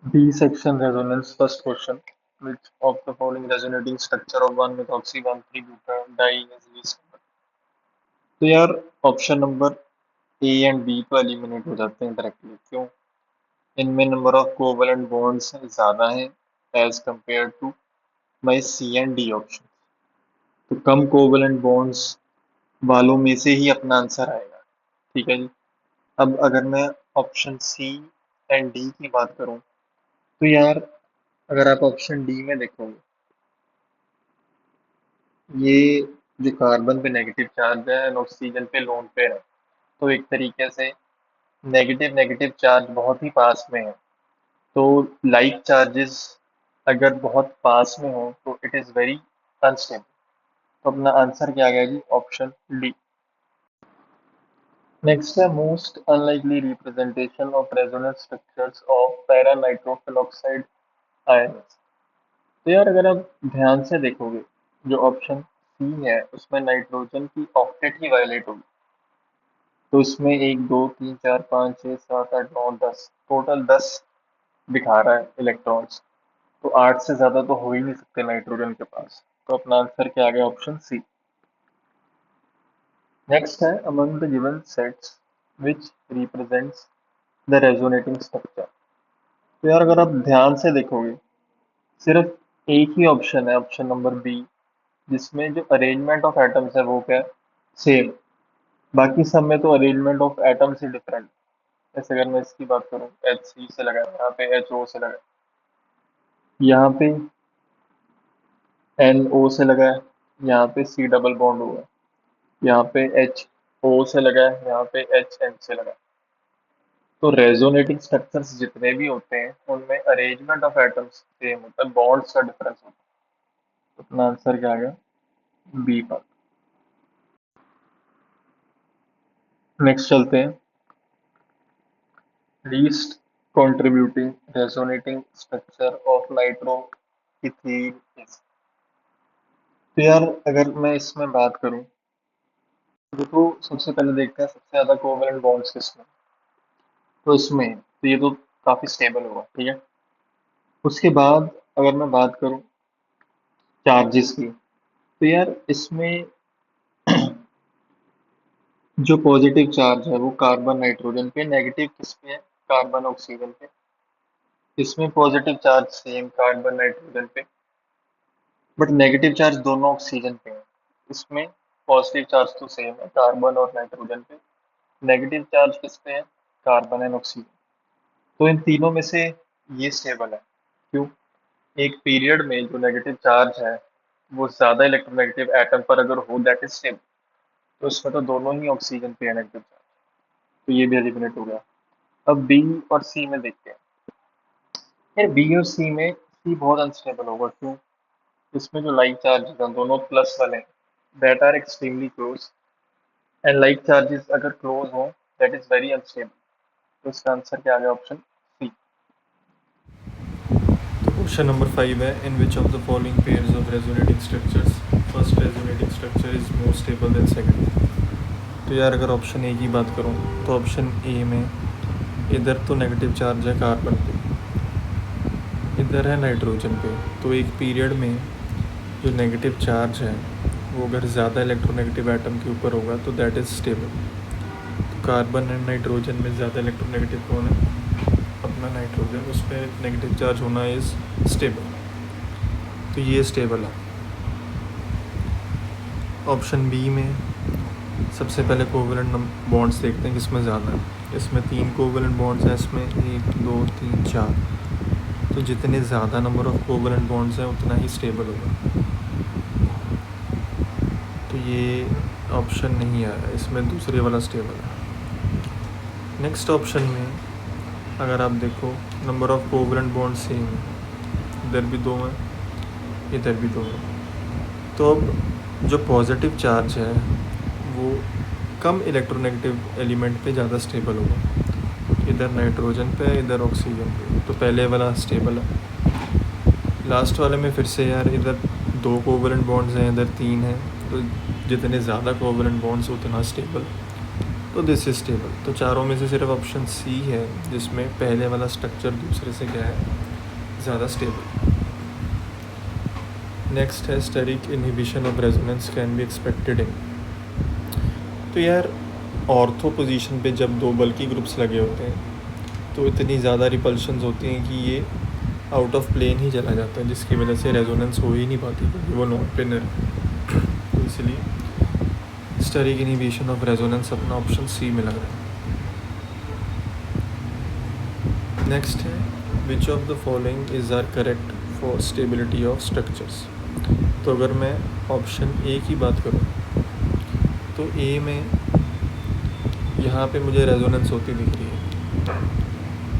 B section resonance first question. Which of the following resonating structure of 1-methoxy 1,3-butadiene is least common? तो यार option number A and B तो eliminate हो जाते हैं directly. क्यों? इनमें नंबर ऑफ कोवलेंट बॉन्ड्स ज़्यादा हैं as compare to my C and D option. तो कम कोवलेंट बॉन्ड्स वालों में से ही अपना आंसर आएगा। ठीक है जी। अब अगर मैं ऑप्शन सी एंड डी की बात करूं तो यार अगर आप ऑप्शन डी में देखोगे, ये जो कार्बन पे नेगेटिव चार्ज है एंड ऑक्सीजन पे लोन पेयर है, तो एक तरीके से नेगेटिव नेगेटिव चार्ज बहुत ही पास में है। तो लाइक चार्जेस अगर बहुत पास में हो तो इट इज़ वेरी अनस्टेबल। तो अपना आंसर क्या आ गया जी? Option D. नेक्स्ट है most unlikely representation of resonance structures of para nitrophenyl oxide ions. तो यार अगर आप ध्यान से देखोगे, जो ऑप्शन सी है उसमें नाइट्रोजन की ऑक्टेट ही वायलेट होगी। तो इसमें 1 2 3 4 5 6 7 8 9 10 टोटल 10 दिखा रहा है इलेक्ट्रॉन्स। तो 8 से ज्यादा तो हो ही नहीं सकते नाइट्रोजन के पास। तो अपना आंसर क्या आ गया? Option C. नेक्स्ट है among the given sets which represents the resonating structure. तो यार अगर आप ध्यान से देखोगे, सिर्फ एक ही ऑप्शन है, ऑप्शन नंबर बी, जिसमें जो अरेंजमेंट ऑफ एटम्स है वो क्या है? सेम। बाकी सब में तो arrangement of atoms he different. जैसे अगर मैं इसकी बात करूँ, एच सी से लगा है, यहाँ पे एच ओ से लगा है, यहाँ पे एन ओ से लगा है, यहाँ पे सी डबल बॉन्ड हुआ है, यहाँ पे एच ओ से लगा है, यहाँ पे एच एन से लगा है। तो रेजोनेटिंग स्ट्रक्चर्स जितने भी होते हैं उनमें अरेंजमेंट ऑफ एटम्स सेम होता है, बॉन्ड्स का डिफरेंस होता है। तो अपना आंसर क्या आ गया? बी पर। नेक्स्ट चलते हैं। Least contributing resonating structure of nitroethene is. तो यार अगर मैं इसमें बात करूं तो सबसे पहले देखते हैं सबसे ज्यादा कोवलेंट बॉन्ड्स किसमें। तो इसमें तो ये तो काफी स्टेबल होगा। ठीक है। उसके बाद अगर मैं बात करूं चार्जेस की, तो यार इसमें जो पॉजिटिव चार्ज है वो कार्बन नाइट्रोजन पे, नेगेटिव किस पे है? कार्बन ऑक्सीजन पे। इसमें positive charge same carbon nitrogen पे, बट नेगेटिव चार्ज दोनों ऑक्सीजन पे है। इसमें पॉजिटिव चार्ज तो सेम है कार्बन और नाइट्रोजन पे, नेगेटिव चार्ज किस पे है? Carbon and oxygen. तो इन तीनों में से ये स्टेबल है। क्यों? एक पीरियड में जो नेगेटिव चार्ज है वो ज्यादा इलेक्ट्रोनेगेटिव एटम पर अगर हो दैट इज स्टेबल। तो इसमें तो दोनों ही ऑक्सीजन पे है नेगेटिव चार्ज। तो ये भी एलिमिनेट हो गया। अब बी और सी में देखते हैं। यार बी और सी में सी बहुत अनस्टेबल होगा। क्यों? इसमें जो लाइक चार्जेस हैं दोनों प्लस वाले हैं, that are extremely close, and like charges अगर क्लोज हो दैट इज वेरी अनस्टेबल। तो इसका आंसर क्या आ गया? Option C. तो क्वेश्चन नंबर 5 है, in which of the following pairs of resonating structures first resonating structure is more stable than second. तो यार अगर ऑप्शन ए की बात करूँ तो ऑप्शन ए में इधर तो नेगेटिव चार्ज है कार्बन पे, इधर है नाइट्रोजन पे। तो एक पीरियड में जो नेगेटिव चार्ज है वो अगर ज़्यादा इलेक्ट्रोनेगेटिव एटम के ऊपर होगा तो दैट इज़ स्टेबल। तो कार्बन एंड नाइट्रोजन में ज़्यादा इलेक्ट्रोनेगेटिव कौन है? अपना नाइट्रोजन, उस पर नेगेटिव चार्ज होना इज़ स्टेबल। तो ये स्टेबल है। ऑप्शन बी में सबसे पहले कोवलेंट बॉन्ड्स देखते हैं किसमें ज़्यादा है। इसमें 3 कोवलेंट बॉन्ड्स हैं, इसमें 1 2 3 4। तो जितने ज़्यादा नंबर ऑफ कोवलेंट बॉन्ड्स हैं उतना ही स्टेबल होगा। तो ये ऑप्शन नहीं आया, इसमें दूसरे वाला स्टेबल है। नेक्स्ट ऑप्शन में अगर आप देखो number of covalent bond same है, इधर भी 2 हैं, इधर भी 2 हैं। तो अब जो पॉजिटिव चार्ज है वो कम इलेक्ट्रोनेगेटिव एलिमेंट पे ज़्यादा स्टेबल होगा। इधर नाइट्रोजन पे है, इधर ऑक्सीजन पे। तो पहले वाला स्टेबल है। लास्ट वाले में फिर से यार इधर 2 कोवलेंट बॉन्ड्स हैं, इधर 3 हैं। तो जितने ज़्यादा कोवलेंट बॉन्ड्स उतना स्टेबल। तो दिस इज स्टेबल। तो चारों में से सिर्फ ऑप्शन सी है जिसमें पहले वाला स्ट्रक्चर दूसरे से क्या है, ज़्यादा स्टेबल। नेक्स्ट है steric inhibition of resonance can be expected in. तो यार ऑर्थो पोजीशन पे जब दो बल्की ग्रुप्स लगे होते हैं तो इतनी ज़्यादा रिपल्शंस होती हैं कि ये आउट ऑफ प्लेन ही चला जाता है, जिसकी वजह से रेजोनेंस हो ही नहीं पाती क्योंकि वो नॉन प्लेनर है। तो इसलिए स्टेरिक इनहिबिशन ऑफ रेजोनेंस अपना ऑप्शन सी में लग रहा है। नेक्स्ट है which of the following is are correct for stability of structures. तो अगर मैं ऑप्शन ए की बात करूँ तो ए में यहाँ पे मुझे रेजोनेंस होती दिख रही है,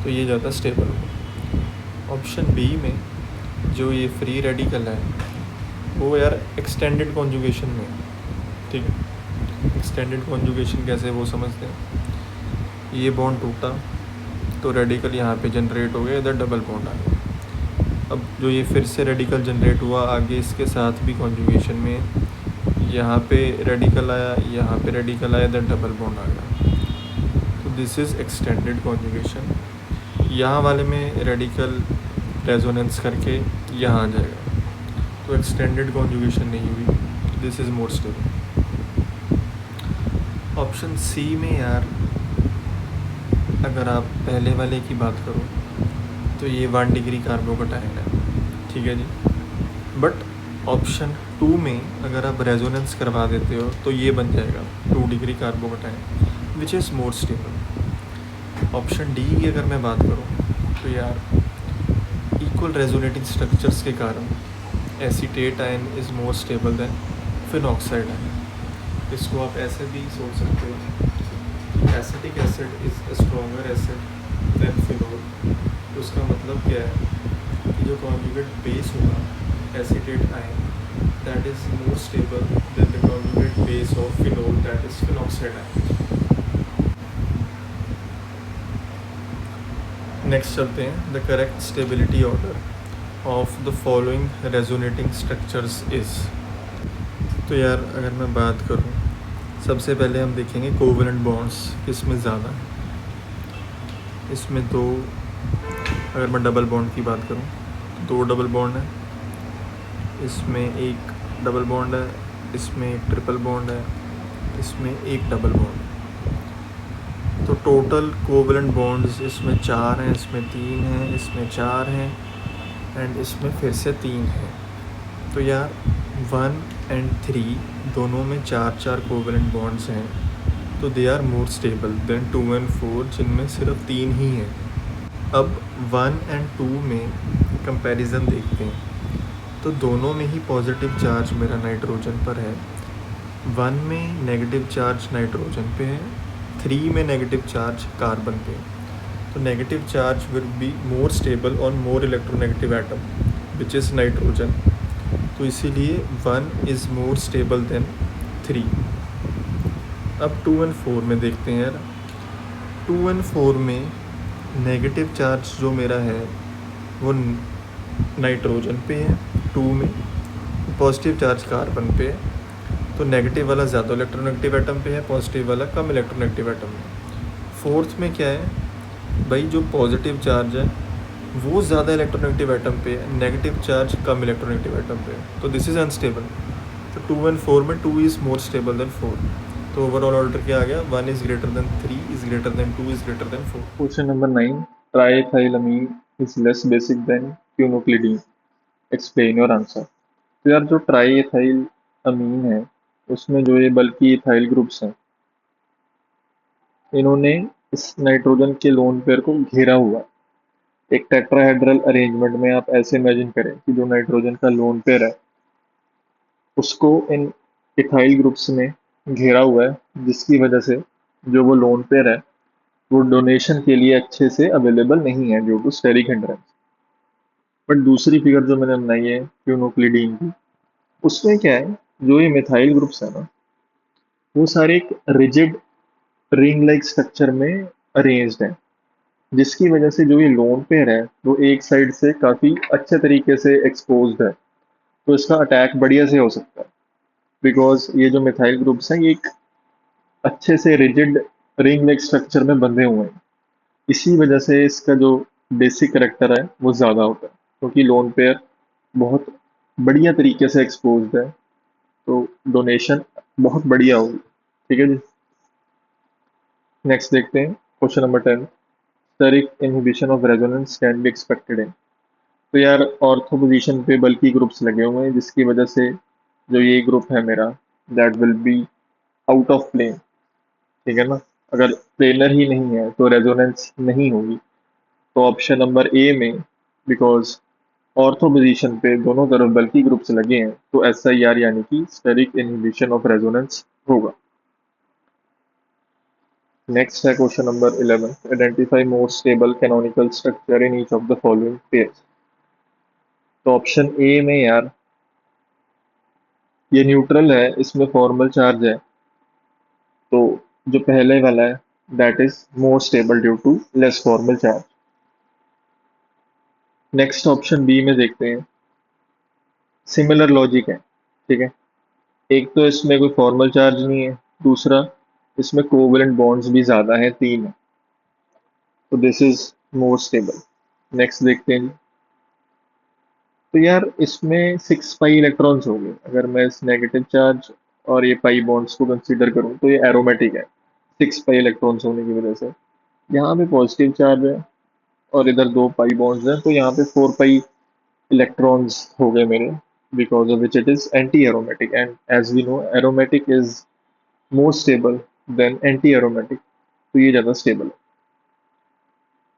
तो ये ज़्यादा स्टेबल हो। ऑप्शन बी में जो ये फ्री रेडिकल है वो यार एक्सटेंडेड कॉन्जुगेशन में, ठीक है। एक्सटेंडेड कॉन्जुगेशन कैसे वो समझते हैं, ये बॉन्ड टूटा तो रेडिकल यहाँ पे जनरेट हो गया, इधर डबल बॉन्ड आ गया। अब जो ये फिर से रेडिकल जनरेट हुआ आगे इसके साथ भी कॉन्जुगेशन में, यहाँ पे रेडिकल आया, यहाँ पे रेडिकल आया, इधर डबल बॉन्ड आ गया। तो दिस इज़ एक्सटेंडेड कॉन्जुगेशन। यहाँ वाले में रेडिकल रेजोनेंस करके यहाँ आ जाएगा, तो एक्सटेंडेड कॉन्जुगेशन नहीं हुई, this is more stable. Option C में यार अगर आप पहले वाले की बात करो तो ये 1 डिग्री कार्बोकटायन है, ठीक है जी। बट ऑप्शन 2 में अगर आप रेजोनेंस करवा देते हो तो ये बन जाएगा 2 degree carbocation, which is more stable. Option D की अगर मैं बात करूँ तो यार इक्वल रेजोनेटिंग स्ट्रक्चर्स के कारण acetate ion is more stable than phenoxide ion. इसको आप ऐसे भी सोच सकते हो, acetic acid is a stronger acid than phenol. तो उसका मतलब क्या है कि जो कॉन्जुगेट बेस होगा acetate ion that is more stable than the conjugate base of phenol that is phenoxide ion. Next चलते हैं, the correct stability order of the following resonating structures is. तो यार अगर मैं बात करूँ सबसे पहले हम देखेंगे कोवेलेंट बॉन्ड्स किस में ज़्यादा है। इसमें दो, अगर मैं डबल बॉन्ड की बात करूँ तो 2 डबल बॉन्ड है, इसमें एक डबल बॉन्ड है, इसमें एक ट्रिपल बॉन्ड है, इसमें एक डबल बॉन्ड है। तो टोटल कोवेलेंट बॉन्ड्स इसमें 4 हैं, इसमें 3 हैं, इसमें 4 हैं एंड इसमें फिर से 3 हैं। तो यार 1 एंड 3 दोनों में 4 कोवेलेंट बॉन्ड्स हैं, तो they are more stable than 2 and 4 जिनमें सिर्फ 3 ही हैं। अब 1 एंड 2 में कंपैरिजन देखते हैं, तो दोनों में ही पॉजिटिव चार्ज मेरा नाइट्रोजन पर है। 1 में नेगेटिव चार्ज नाइट्रोजन पे है, 3 में नेगेटिव चार्ज कार्बन पे है। तो negative charge will be more stable on more electronegative atom which is nitrogen. तो इसीलिए 1 इज़ मोर स्टेबल देन 3। अब 2 एंड 4 में देखते हैं यार। 2 एंड 4 में नेगेटिव चार्ज जो मेरा है वो नाइट्रोजन पे है, 2 में पॉजिटिव चार्ज कार्बन पे है। तो नेगेटिव वाला ज़्यादा इलेक्ट्रोनेगेटिव एटम पे है, पॉजिटिव वाला कम इलेक्ट्रोनेगेटिव एटम में। 4th में क्या है भाई, जो पॉजिटिव चार्ज है वो ज़्यादा इलेक्ट्रोनेगेटिव एटम पे है, नेगेटिव चार्ज कम इलेक्ट्रोनेगेटिव एटम पे है, तो दिस इज़ अनस्टेबल। तो 2 एंड 4 में 2 इज़ मोर स्टेबल देन 4। तो ओवरऑल ऑर्डर क्या आ गया, 1 is greater than 3 is greater than 2 is greater than 4। Question number 9, triethylamine is less basic than quinuclidine, explain your answer. तो यार जो ट्राइएथाइल अमीन है उसमें जो ये बल्कि इथाइल ग्रुप्स हैं, इन्होंने इस नाइट्रोजन के लोन पेयर को घेरा हुआ है। एक टेट्राहेड्रल अरेंजमेंट में आप ऐसे इमेजिन करें कि जो नाइट्रोजन का लोन पेयर है उसको इन इथाइल ग्रुप्स ने घेरा हुआ है, जिसकी वजह से जो वो लोन पेयर है वो डोनेशन के लिए अच्छे से अवेलेबल नहीं है due to steric hindrance. But दूसरी फिगर जो मैंने बनाई है क्यूनोक्लिडीन की, उसमें क्या है, जो ये मिथाइल ग्रुप्स है ना वो सारे एक रिजिड रिंग लाइक स्ट्रक्चर में अरेंज्ड है, जिसकी वजह से जो ये लोन पेयर है वो एक साइड से काफ़ी अच्छे तरीके से एक्सपोज्ड है, तो इसका अटैक बढ़िया से हो सकता है। बिकॉज ये जो मिथाइल ग्रुप्स हैं ये एक अच्छे से रिजिड रिंग लाइक स्ट्रक्चर में बंधे हुए हैं। इसी वजह से इसका जो बेसिक करेक्टर है वो ज़्यादा होता है, क्योंकि लोन पेयर बहुत बढ़िया तरीके से एक्सपोज्ड है, तो डोनेशन बहुत बढ़िया होगी। ठीक है जी। नेक्स्ट देखते हैं question number 10। Steric inhibition of resonance can be expected in. तो यार ऑर्थो पोजीशन पे बल्कि ग्रुप्स लगे हुए हैं, जिसकी वजह से जो ये ग्रुप है मेरा, that will be out of plane. ठीक है ना। अगर प्लेनर ही नहीं है तो रेजोनेंस नहीं होगी। तो ऑप्शन नंबर ए में, बिकॉज ऑर्थो पोजीशन पे दोनों तरफ बल्कि ग्रुप्स लगे हैं, तो एस आई आर यानी कि स्टेरिक इनहिबिशन ऑफ रेजोनेंस होगा। नेक्स्ट है question number 11। Identify more stable canonical structure in each of the following pairs. तो ऑप्शन ए में यार, ये न्यूट्रल है, इसमें फॉर्मल चार्ज है, तो जो पहले वाला है that is more stable due to less formal charge. Next option B में देखते हैं। सिमिलर लॉजिक है। ठीक है। एक तो इसमें कोई फॉर्मल चार्ज नहीं है, दूसरा इसमें कोवलेंट बॉन्ड्स भी ज़्यादा हैं, 3 है, तो this is more stable. Next देखते हैं। तो यार इसमें 6 पाई इलेक्ट्रॉन्स हो गए, अगर मैं इस नेगेटिव चार्ज और ये पाई बॉन्ड्स को कंसीडर करूँ तो ये एरोमेटिक है, 6 पाई इलेक्ट्रॉन्स होने की वजह से। यहाँ पे पॉजिटिव चार्ज है और इधर 2 पाई बॉन्ड्स हैं, तो यहाँ पे 4 पाई इलेक्ट्रॉन्स हो गए मेरे, because of which it is anti aromatic, and as we know aromatic is more stable than anti aromatic, तो ये ज़्यादा स्टेबल है।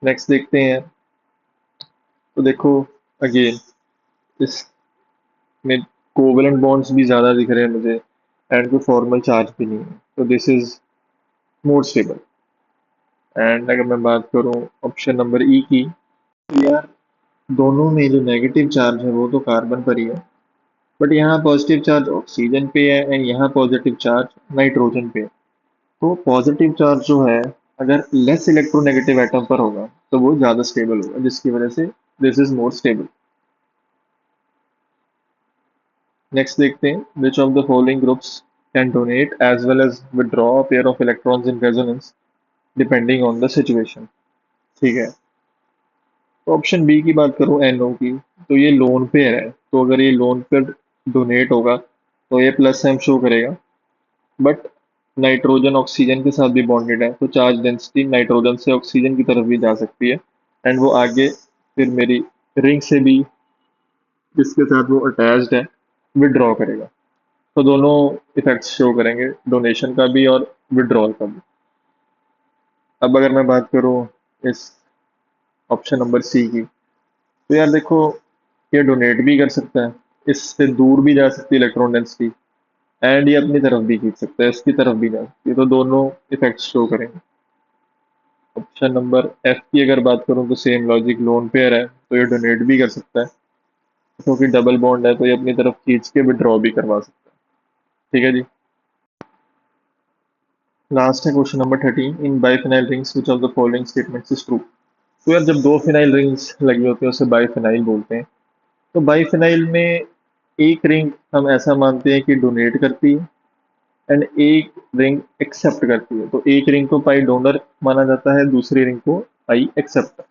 नेक्स्ट देखते हैं। तो देखो अगेन इसमें कोवलेंट बॉन्ड्स भी ज़्यादा दिख रहे हैं मुझे, एंड कोई फॉर्मल चार्ज भी नहीं है, तो this is more stable. And अगर मैं बात करूँ ऑप्शन नंबर ई की, तो यार दोनों में जो नेगेटिव चार्ज है वो तो कार्बन पर ही है, बट यहाँ पॉजिटिव चार्ज ऑक्सीजन पे है एंड यहाँ पॉजिटिव चार्ज नाइट्रोजन पे है। तो पॉजिटिव चार्ज जो है, अगर लेस इलेक्ट्रोनेगेटिव एटम पर होगा तो वो ज़्यादा स्टेबल होगा, जिसकी वजह से this is more stable. Next देखते हैं। Which of the following groups can donate as well as withdraw a pair of electrons in resonance depending on the situation. ठीक है। तो ऑप्शन बी की बात करूँ NO की, तो ये लोन पेयर है, तो अगर ये लोन पेयर डोनेट होगा तो ये प्लस एम शो करेगा, बट नाइट्रोजन ऑक्सीजन के साथ भी बॉन्डेड है, तो चार्ज डेंसिटी नाइट्रोजन से ऑक्सीजन की तरफ भी जा सकती है, एंड वो आगे फिर मेरी रिंग से भी, जिसके साथ वो अटैच्ड है, विड्रॉ करेगा। तो दोनों इफेक्ट्स शो करेंगे, डोनेशन का भी और विड्रॉल का भी। अब अगर मैं बात करूँ इस ऑप्शन नंबर सी की, तो यार देखो ये डोनेट भी कर सकता है, इससे दूर भी जा सकती है इलेक्ट्रॉन डेंसिटी, एंड ये अपनी तरफ भी खींच सकता है, इसकी तरफ भी जा सकती है, तो दोनों इफेक्ट्स शो करेंगे। ऑप्शन नंबर एफ की अगर बात करूँ तो सेम लॉजिक, लोन पेयर है तो ये डोनेट भी कर सकता है, क्योंकि डबल बॉन्ड है तो ये अपनी तरफ खींच के विड्रॉ भी करवा सकता है। ठीक है जी। लास्ट है question number 13। In biphenyl rings which of the following statements is true. तो यार जब दो फिनाइल रिंग्स लगी होती है उसे बाइफिनाइल बोलते हैं। तो बाइफिनाइल में एक रिंग हम ऐसा मानते हैं कि डोनेट करती है एंड एक रिंग एक्सेप्ट करती है, तो एक रिंग को पाई डोनर माना जाता है, दूसरी रिंग को पाई एक्सेप्टर।